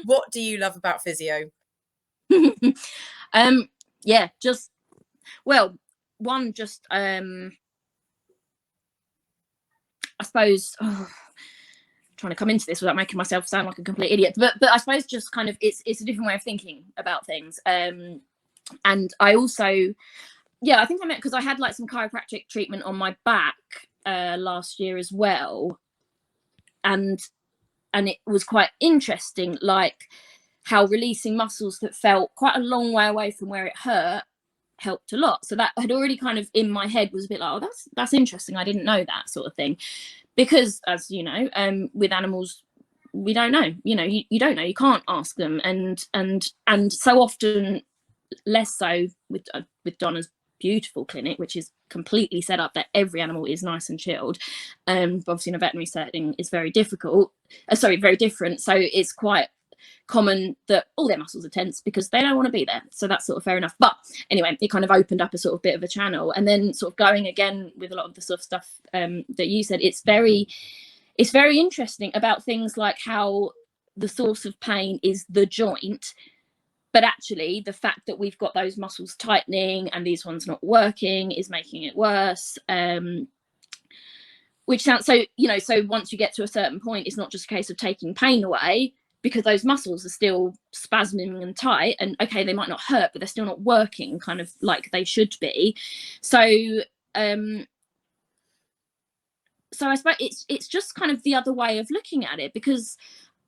What do you love about physio? Yeah, just, well, one, just I suppose, trying to come into this without making myself sound like a complete idiot, but I suppose just kind of it's a different way of thinking about things. And I also, yeah, I think I meant, because I had like some chiropractic treatment on my back last year as well, and it was quite interesting, like how releasing muscles that felt quite a long way away from where it hurt helped a lot. So that had already kind of in my head was a bit like, oh, that's interesting, I didn't know that, sort of thing. Because, as you know, with animals, we don't know, you don't know, you can't ask them, and so often, less so with Donna's beautiful clinic, which is completely set up that every animal is nice and chilled. But obviously in a veterinary setting is very difficult, very different. So it's quite common that all their muscles are tense because they don't want to be there. So that's sort of fair enough. But anyway, it kind of opened up a sort of bit of a channel. And then sort of going again with a lot of the sort of stuff that you said, it's very interesting about things like how the source of pain is the joint, but actually the fact that we've got those muscles tightening and these ones not working is making it worse. Which sounds so, so once you get to a certain point, it's not just a case of taking pain away, because those muscles are still spasming and tight, and okay, they might not hurt, but they're still not working kind of like they should be. So I suppose it's just kind of the other way of looking at it, because,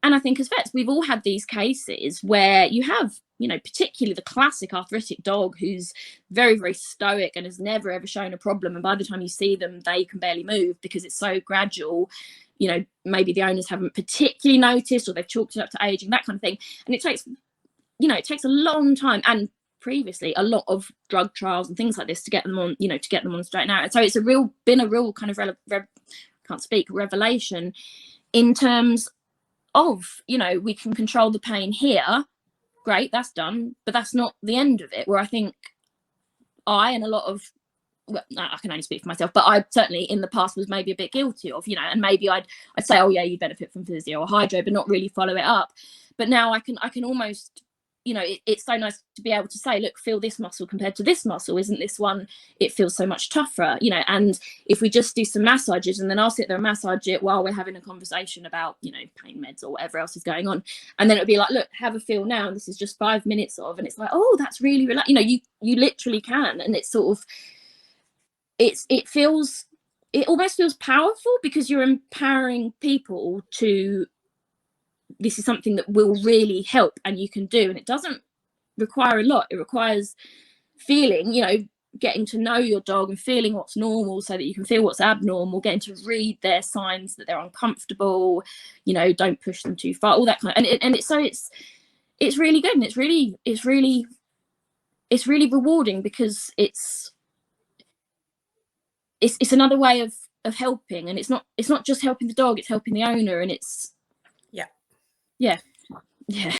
and I think as vets, we've all had these cases where you have, particularly the classic arthritic dog who's very, very stoic and has never ever shown a problem, and by the time you see them, they can barely move because it's so gradual. Maybe the owners haven't particularly noticed, or they've chalked it up to aging, that kind of thing. And it takes, it takes a long time, and previously a lot of drug trials and things like this to get them on, to get them on straight and narrow. So it's been a real kind of revelation in terms of, we can control the pain here. Great, that's done, but that's not the end of it. Where I think I and a lot of, well, I can only speak for myself, but I certainly in the past was maybe a bit guilty of, and maybe I'd say, oh yeah, you benefit from physio or hydro, but not really follow it up. But now I can almost, it's so nice to be able to say, look, feel this muscle compared to this muscle. Isn't this one, it feels so much tougher, and if we just do some massages, and then I'll sit there and massage it while we're having a conversation about, pain meds or whatever else is going on. And then it'll be like, look, have a feel now. This is just 5 minutes of, and it's like, oh, that's really relaxing. You literally can. And it's sort of, it almost feels powerful, because you're empowering people to, this is something that will really help and you can do. And it doesn't require a lot. It requires feeling, getting to know your dog and feeling what's normal so that you can feel what's abnormal, getting to read their signs that they're uncomfortable, don't push them too far, all that kind of, and it's really good, and it's really rewarding, because it's another way of helping, and it's not just helping the dog, it's helping the owner, and it's yeah